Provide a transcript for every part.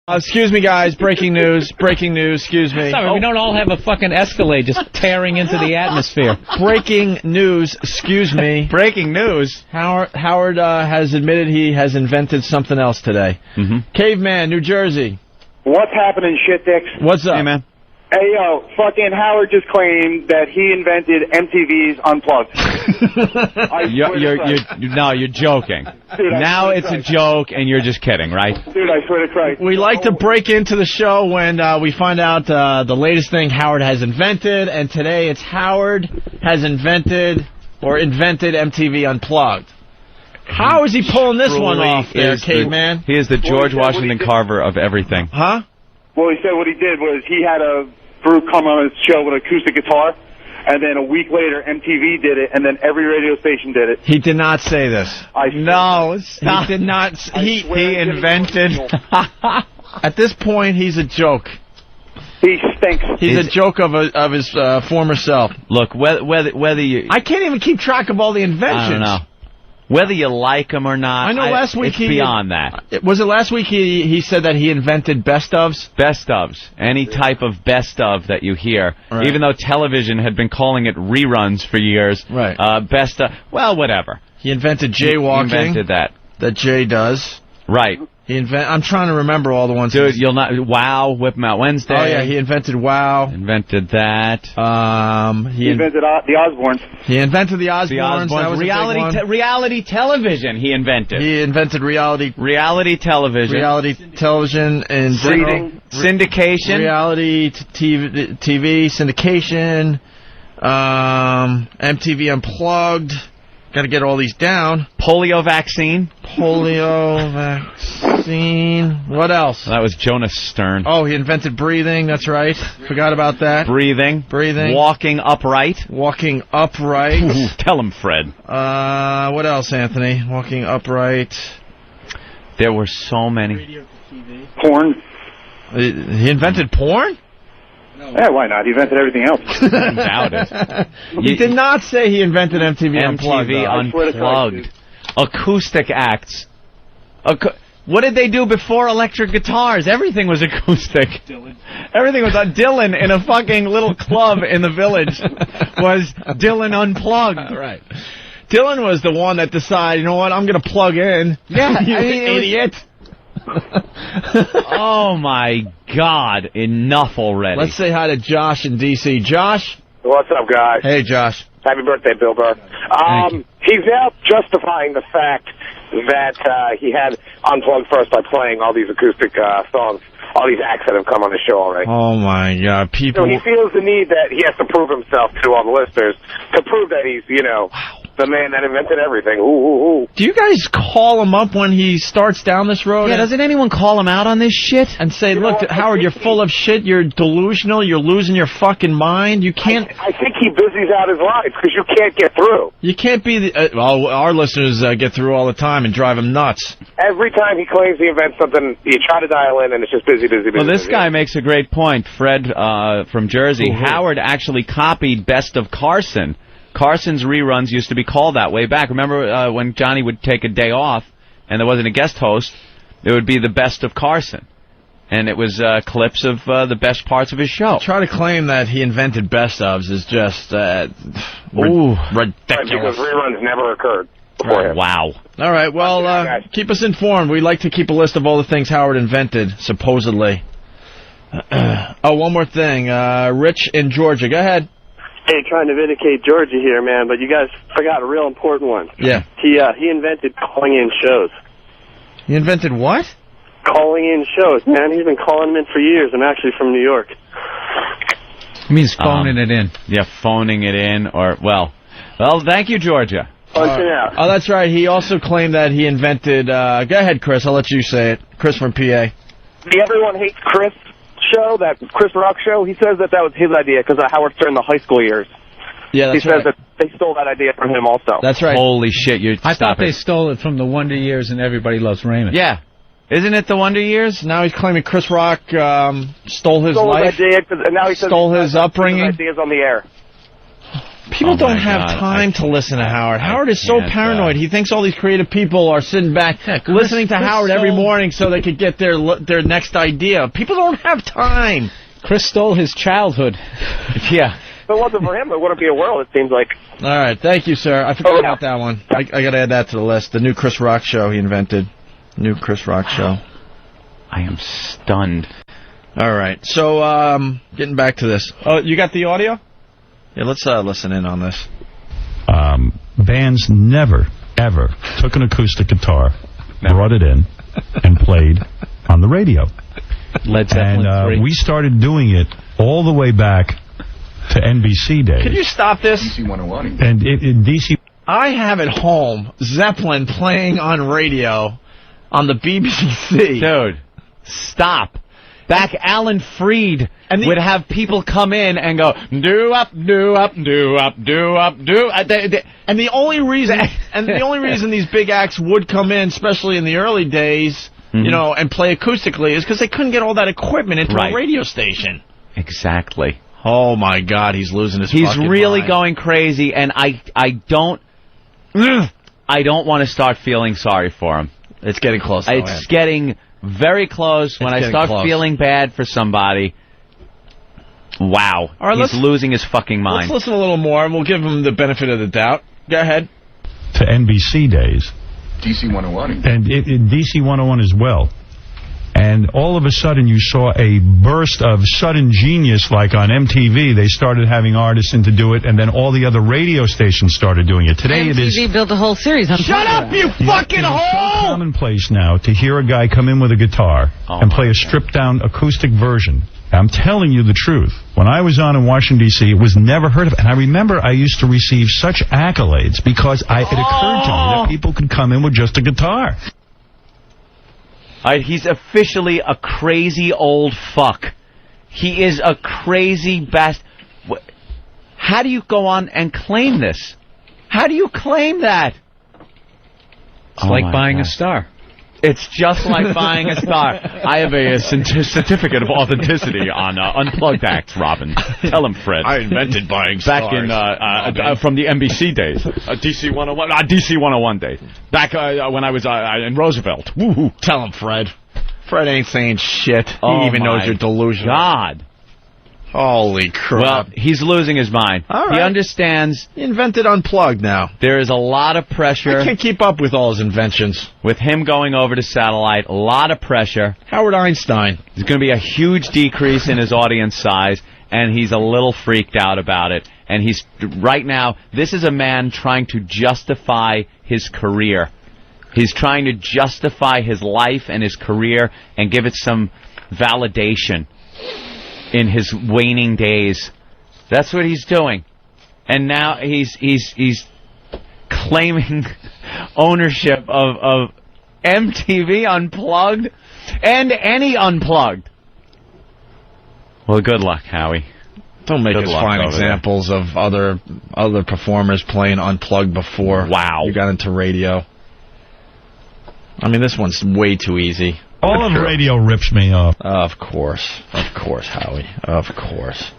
Excuse me, guys. Breaking news. Breaking news. Excuse me. Sorry, we don't all have a fucking Escalade just tearing into the atmosphere. Breaking news. Excuse me. Breaking news. Howard has admitted he has invented something else today. Caveman, New Jersey. What's happening, shit dicks? What's up? Hey, man. Hey, yo, fucking Howard just claimed that he invented MTV's Unplugged. You're joking. Dude, now it's a joke, and you're just kidding, right? Dude, I swear to Christ. We like to break into the show when we find out the latest thing Howard has invented, and today it's Howard has invented MTV Unplugged. How is he pulling this one off there, Caveman? He is the George Washington Carver of everything. Huh? Well, he said what he did was he had a group come on his show with an acoustic guitar, and then a week later MTV did it, and then every radio station did it. He did not say this. No, stop. He did not. He invented. At this point, he's a joke. He stinks. He's a joke of his former self. Look, whether you... I can't even keep track of all the inventions. I don't know. Whether you like him or not, I know last week it's beyond that. Was it last week he said that he invented best ofs? Best ofs. Any type of best of that you hear. Right. Even though television had been calling it reruns for years. Right. Best of... Well, whatever. He invented jaywalking. He invented that. That Jay does. Right. I'm trying to remember all the ones. Dude, you'll not... Wow, Whip 'em Out Wednesday. Oh, yeah, he invented WoW. Invented that. He invented the Osbournes. He invented the Osbournes. That was reality television he invented. He invented reality television. Reality television and syndication. Reality TV syndication. MTV Unplugged. Got to get all these down. Polio vaccine. What else? That was Jonas Stern. Oh, he invented breathing. That's right. Forgot about that. Breathing. Walking upright. Ooh, tell him, Fred. What else, Anthony? Walking upright. There were so many. Porn. He invented porn? No. Yeah, why not? He invented everything else. I doubt it. He did not say he invented MTV Unplugged. Unplugged. Acoustic acts. What did they do before electric guitars? Everything was acoustic. Everything was on Dylan in a fucking little club in the village. Was Dylan Unplugged. Right. Dylan was the one that decided, you know what, I'm going to plug in. Yeah, you idiot. Oh, my God. Enough already. Let's say hi to Josh in D.C. Josh? What's up, guys? Hey, Josh. Happy birthday, Bill Burr. He's now justifying the fact that he had Unplugged first by playing all these acoustic songs, all these acts that have come on the show already. Oh, my God. People... So he feels the need that he has to prove himself to all the listeners to prove that he's, the man that invented everything. Ooh. Do you guys call him up when he starts down this road? Yeah, doesn't anyone call him out on this shit? And say, look, Howard, you're full of shit, you're delusional, you're losing your fucking mind, you can't... I think he busies out his life because you can't get through. You can't be... well, our listeners get through all the time and drive them nuts. Every time he claims he invents something, you try to dial in and it's just busy. Well, this guy makes a great point, Fred from Jersey. Howard actually copied Best of Carson. Carson's reruns used to be called that way back. Remember when Johnny would take a day off and there wasn't a guest host, it would be the Best of Carson. And it was clips of the best parts of his show. Try to claim that he invented best ofs is just ridiculous. Because reruns never occurred before him. Wow. All right, well, keep us informed. We'd like to keep a list of all the things Howard invented, supposedly. One more thing. Rich in Georgia. Go ahead. Hey, trying to vindicate Georgia here, man, but you guys forgot a real important one. Yeah. He invented calling in shows. He invented what? Calling in shows, man. He's been calling them in for years. I'm actually from New York. He means phoning it in. Yeah, phoning it in, or, well, thank you, Georgia. Punching out. Oh, that's right. He also claimed that he invented, go ahead, Chris, I'll let you say it. Chris from PA. The Everyone Hates Chris show, that Chris Rock show, he says that was his idea because Howard Stern in the high school years. Yeah, that's right. He says that they stole that idea from him also. That's right. Holy shit, I thought they stole it from the Wonder Years and Everybody Loves Raymond. Yeah. Isn't it the Wonder Years? Now he's claiming Chris Rock stole his life, his idea, and now he says stole his upbringing. His ideas on the air. People Oh, don't my have God. time to listen to Howard. Howard is so can't, paranoid. He thinks all these creative people are sitting back listening to Howard every morning so they could get their next idea. People don't have time. Chris stole his childhood. Yeah. If it wasn't for him, it wouldn't be a world, it seems like. All right, thank you, sir. I forgot about that one. I got to add that to the list. The new Chris Rock show he invented. New Chris Rock show. I am stunned. All right, so getting back to this. Oh, you got the audio? Yeah, let's listen in on this. Bands never, ever took an acoustic guitar, brought it in, and played on the radio. Led Zeppelin And 3. we started doing it all the way back to NBC days. Could you stop this? And DC... I have at home Zeppelin playing on radio on the BBC. Dude, stop. Back Alan Freed would have people come in and go, do up, do up, do up, do up, do. And the only reason these big acts would come in, especially in the early days, you know, and play acoustically, is because they couldn't get all that equipment into a radio station. Exactly. Oh my God, he's losing his. He's fucking really mind. going crazy, and I don't want to start feeling sorry for him. It's getting close. It's getting very close. When I start feeling bad for somebody, wow, all right, he's losing his fucking mind. Let's listen a little more, and we'll give him the benefit of the doubt. Go ahead. To NBC days. DC 101. And DC 101 as well. And all of a sudden you saw a burst of sudden genius, like on MTV. They started having artists in to do it, and then all the other radio stations started doing it. Today it is... MTV built a whole series. Shut up, you fucking It's so hole! commonplace now to hear a guy come in with a guitar and play a stripped-down acoustic version. I'm telling you the truth. When I was on in Washington, D.C., it was never heard of. And I remember I used to receive such accolades because it occurred to me that people could come in with just a guitar. He's officially a crazy old fuck. He is a crazy bastard. How do you go on and claim this? How do you claim that? It's like buying a star. It's just like buying a star. I have a certificate of authenticity on Unplugged acts, Robin. Tell him, Fred. I invented buying back stars. in from the NBC days, DC 101, DC 101 days. Back when I was in Roosevelt. Woohoo! Tell him, Fred. Fred ain't saying shit. Oh, He even knows my you're delusional. God. Holy crap. Well, he's losing his mind. All right. He understands. He invented Unplugged now. There is a lot of pressure. I can't keep up with all his inventions. With him going over to satellite, a lot of pressure. Howard Einstein. There's going to be a huge decrease in his audience size, and he's a little freaked out about it. And he's, right now, this is a man trying to justify his career. He's trying to justify his life and his career and give it some validation in his waning days. That's what he's doing. And now he's claiming ownership of MTV Unplugged and any Unplugged. Well, good luck, Howie. Don't make us find over examples of other performers playing Unplugged before. Wow. You got into radio. I mean, this one's way too easy. All of radio rips me off. Of course, Howie. Of course.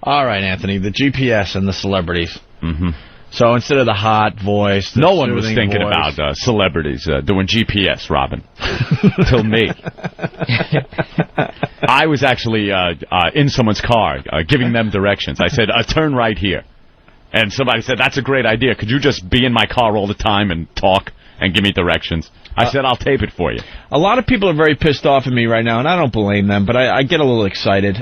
All right, Anthony. The GPS and the celebrities. Mm-hmm. So instead of the hot voice, the No one was soothing thinking voice, about celebrities doing GPS, Robin. Till me. I was actually in someone's car giving them directions. I said, turn right here. And somebody said, that's a great idea. Could you just be in my car all the time and talk and give me directions? I said, I'll tape it for you. A lot of people are very pissed off at me right now, and I don't blame them, but I get a little excited.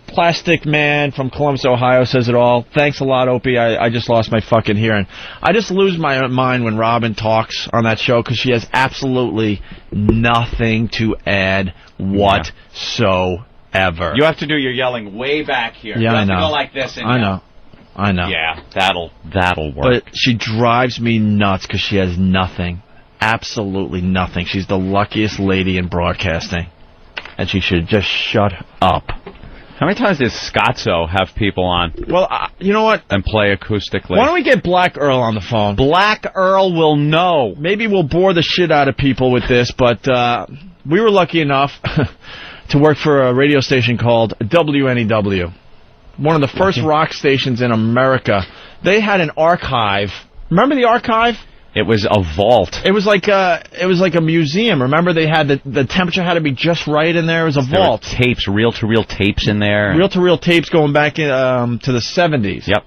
Plastic Man from Columbus, Ohio says it all. Thanks a lot, Opie. I just lost my fucking hearing. I just lose my mind when Robin talks on that show because she has absolutely nothing to add whatsoever. You have to do your yelling way back here. Yeah, you have I know. to go like this. And I know. Yeah, that'll work. But she drives me nuts because she has nothing. Absolutely nothing. She's the luckiest lady in broadcasting. And she should just shut up. How many times does Scotzo have people on? Well, you know what? And play acoustically. Why don't we get Black Earl on the phone? Black Earl will know. Maybe we'll bore the shit out of people with this, but we were lucky enough to work for a radio station called WNEW. One of the first rock stations in America. they had an archive. Remember the archive? It was a vault. It was like a museum. Remember, they had the temperature had to be just right in there. It was a vault. There were tapes, reel-to-reel tapes in there. Reel-to-reel tapes going back in, to the 70s. Yep.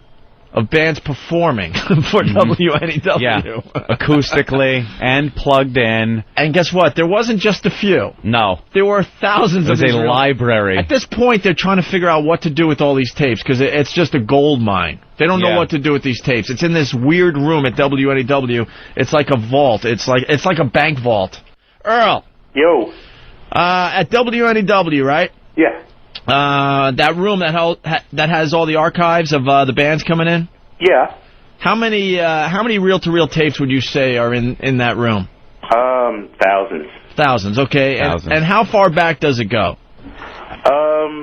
Of bands performing for WNEW. Yeah, acoustically and plugged in. And guess what? There wasn't just a few. No. There were thousands of these. It was a library. At this point, they're trying to figure out what to do with all these tapes because it's just a gold mine. They don't know what to do with these tapes. It's in this weird room at WNEW. It's like a vault. It's like a bank vault. Earl. Yo. At WNEW, right? Yeah. That room that has all the archives of the bands coming in? Yeah. How many reel-to-reel tapes would you say are in that room? Thousands. Thousands, okay. Thousands. And how far back does it go?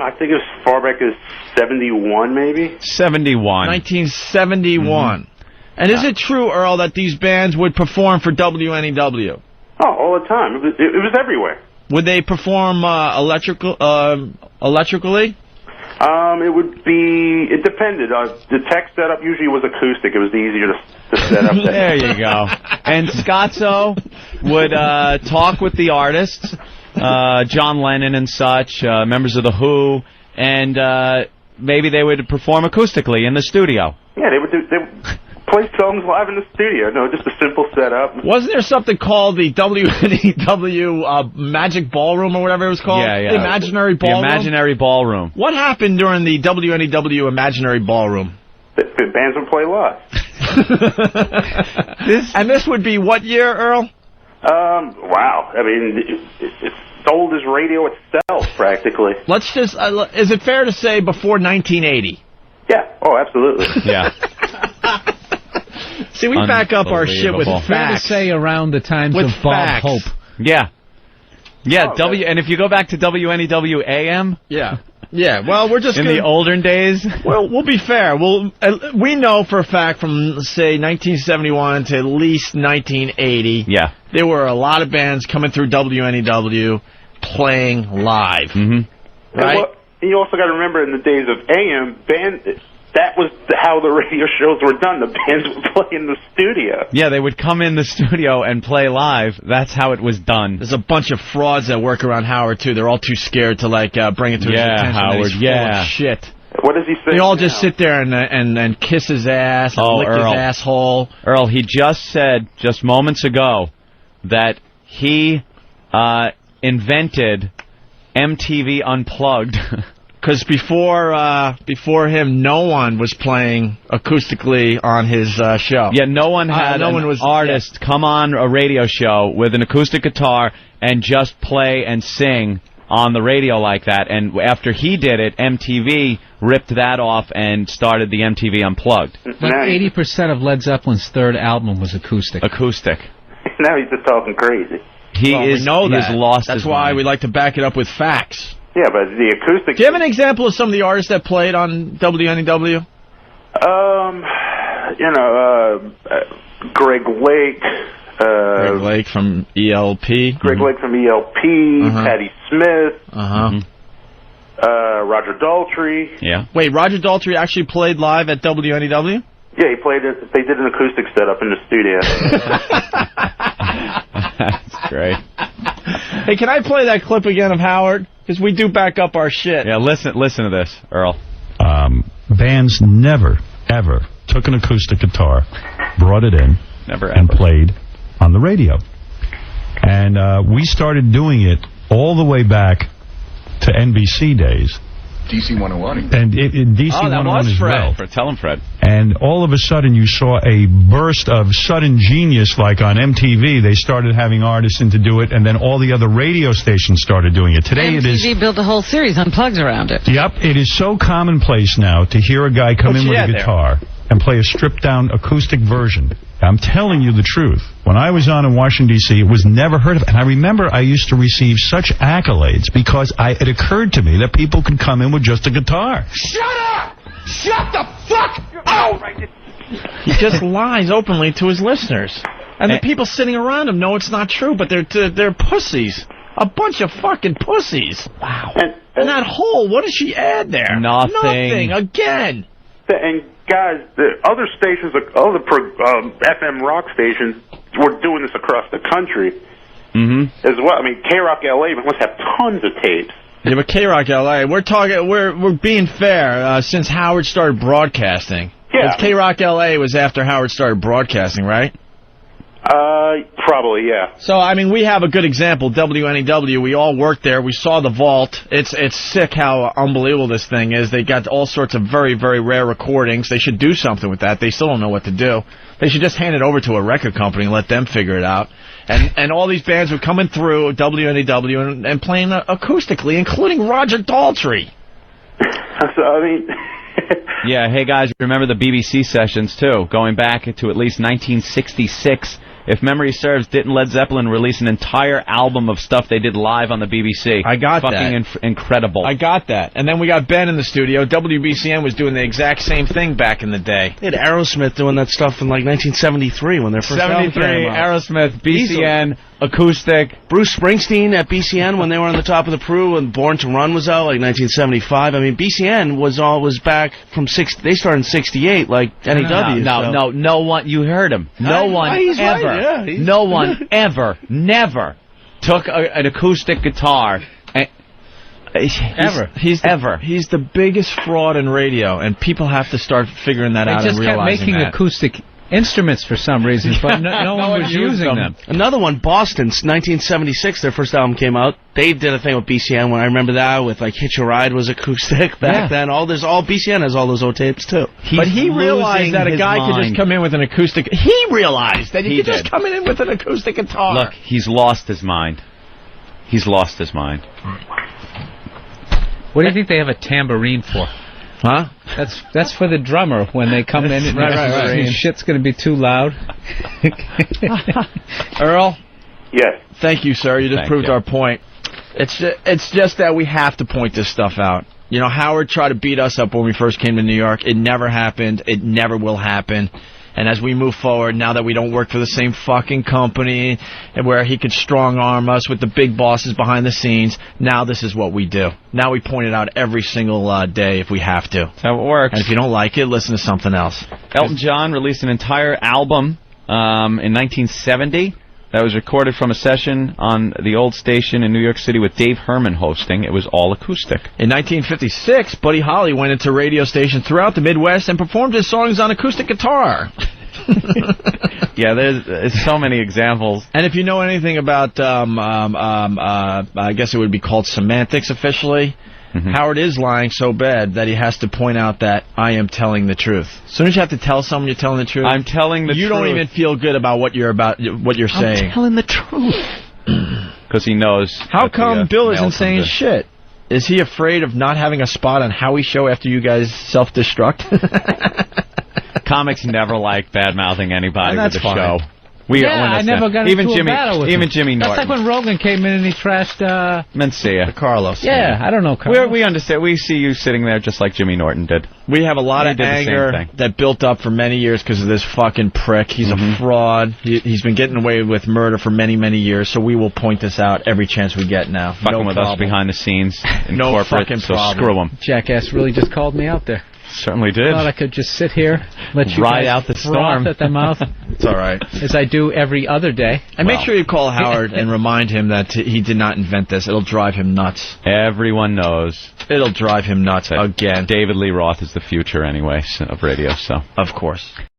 I think as far back as 71, maybe? 71. 1971. And is it true, Earl, that these bands would perform for WNEW? Oh, all the time. It was everywhere. Would they perform electrically? It depended. The tech setup usually was acoustic. It was easier to set up. There you go. And Scotzo would talk with the artists, John Lennon and such, members of The Who, and maybe they would perform acoustically in the studio. Yeah, they would play songs live in the studio. No, just a simple setup. Wasn't there something called the WNEW Magic Ballroom or whatever it was called? Yeah. The Imaginary Ballroom? The Imaginary Ballroom. What happened during the WNEW Imaginary Ballroom? The bands would play live. And this would be what year, Earl? Wow. I mean, it's old as radio itself, practically. Let's just, is it fair to say before 1980? Yeah. Oh, absolutely. Yeah. See, we back up our shit with facts. Fair to say around the times with of Bob facts. Hope. Yeah. Yeah, Oh, and if you go back to WNEW AM... Yeah. Yeah, well, we're just in the olden days... Well, we'll be fair. We know for a fact from, say, 1971 to at least 1980... Yeah. There were a lot of bands coming through WNEW playing live. Mm-hmm. Right? Well, you also got to remember in the days of AM, that was how the radio shows were done. The bands would play in the studio. Yeah, they would come in the studio and play live. That's how it was done. There's a bunch of frauds that work around Howard, too. They're all too scared to, bring it to his attention. Howard, that he's full of shit. What does he say? They all just sit there and kiss his ass and lick Earl. his asshole. Earl, he just said, just moments ago, that he invented MTV Unplugged. Because before him, no one was playing acoustically on his show. Yeah, no one had an artist come on a radio show with an acoustic guitar and just play and sing on the radio like that. And after he did it, MTV ripped that off and started the MTV Unplugged. But 80% of Led Zeppelin's third album was acoustic. Acoustic. Now he's just talking crazy. We know that. That's his why mind. we like to back it up with facts. Yeah, but the acoustic... Do you have an example of some of the artists that played on WNEW? Greg Lake. Greg Lake from ELP. Greg Lake from ELP. Patti Smith. Roger Daltrey. Yeah. Wait, Roger Daltrey actually played live at WNEW? Yeah, he played it. They did an acoustic setup in the studio. That's great. Hey, can I play that clip again of Howard? Because we do back up our shit. Yeah, listen to this, Earl. Bands never, ever took an acoustic guitar, brought it in, and played on the radio. And we started doing it all the way back to NBC days. DC 101. And DC 101 as well. Tell him, Fred. And all of a sudden you saw a burst of sudden genius, like on MTV. They started having artists in to do it, and then all the other radio stations started doing it. Today MTV built a whole series, Unplugged, around it. Yep, it is so commonplace now to hear a guy come in with a guitar and play a stripped-down acoustic version. I'm telling you the truth. When I was on in Washington, D.C., it was never heard of. And I remember I used to receive such accolades because it occurred to me that people could come in with just a guitar. Shut up! Shut the fuck up! He just lies openly to his listeners. And the people sitting around him know it's not true, but they're pussies. A bunch of fucking pussies. Wow. And that hole, what does she add there? Nothing. Nothing. Again. And guys, the other stations, other FM rock stations, were doing this across the country as well. I mean, K-Rock LA must have tons of tapes. Yeah, but K-Rock LA, we're being fair. Since Howard started broadcasting, Yeah. K-Rock LA was after Howard started broadcasting, right? Probably, yeah. So, I mean, we have a good example, WNEW. We all worked there. We saw the vault. It's sick how unbelievable this thing is. They got all sorts of very, very rare recordings. They should do something with that. They still don't know what to do. They should just hand it over to a record company and let them figure it out. And all these bands were coming through WNEW and playing acoustically, including Roger Daltrey. So, I mean... Yeah, hey guys, remember the BBC sessions too, going back to at least 1966. If memory serves, didn't Led Zeppelin release an entire album of stuff they did live on the BBC? I got that. Fucking incredible. I got that. And then we got Ben in the studio. WBCN was doing the exact same thing back in the day. They had Aerosmith doing that stuff in like 1973 when their first album came out. Aerosmith, BCN, Acoustic. Bruce Springsteen at BCN when they were on the top of the Peru when Born to Run was out, like 1975. I mean, BCN was back from they started in 68, like NEW. No one, you heard him. No one ever, never took an acoustic guitar. He's the biggest fraud in radio, and people have to start figuring that out and realizing that. They just kept making acoustic instruments for some reason, but no one was using them. Another one, Boston, 1976, their first album came out. They did a thing with BCN when I remember that with like Hitch a Ride was acoustic back then. BCN has all those old tapes too. But he realized that a guy could just come in with an acoustic. He realized that he could just come in with an acoustic guitar. Look, he's lost his mind. He's lost his mind. What do you think they have a tambourine for? Huh? That's for the drummer when they come in. Right. Shit's going to be too loud. Earl? Yes. Thank you, sir. You just proved our point. It's just that we have to point this stuff out. You know, Howard tried to beat us up when we first came to New York. It never happened. It never will happen. And as we move forward, now that we don't work for the same fucking company, and where he could strong-arm us with the big bosses behind the scenes, now this is what we do. Now we point it out every single day if we have to. That's how it works. And if you don't like it, listen to something else. Elton John released an entire album in 1970 that was recorded from a session on the old station in New York City with Dave Herman hosting. It was all acoustic. In 1956, Buddy Holly went into radio stations throughout the Midwest and performed his songs on acoustic guitar. Yeah, there's so many examples. And if you know anything about, I guess it would be called semantics officially, Howard is lying so bad that he has to point out that I am telling the truth. As soon as you have to tell someone you're telling the truth, I'm telling the truth. You don't even feel good about what you're saying. I'm telling the truth. Because he knows. How come Bill isn't saying shit? Is he afraid of not having a spot on Howie's show after you guys self-destruct? Comics never like bad-mouthing anybody with the show. I never got into a battle with him. Even Jimmy Norton. That's like when Rogan came in and he trashed... Mencia. Carlos. Yeah, I don't know Carlos. We understand. We see you sitting there just like Jimmy Norton did. We have a lot of anger that built up for many years because of this fucking prick. He's a fraud. He's been getting away with murder for many, many years, so we will point this out every chance we get now. Fucking with us behind the scenes in no corporate, fucking so problem. screw him. Jackass really just called me out there. Certainly did. I thought I could just sit here, let you ride guys out the storm at the mouth. It's all right. As I do every other day. And make sure you call Howard and remind him that he did not invent this. It'll drive him nuts. Everyone knows. It'll drive him nuts again. David Lee Roth is the future anyway of radio, so. Of course.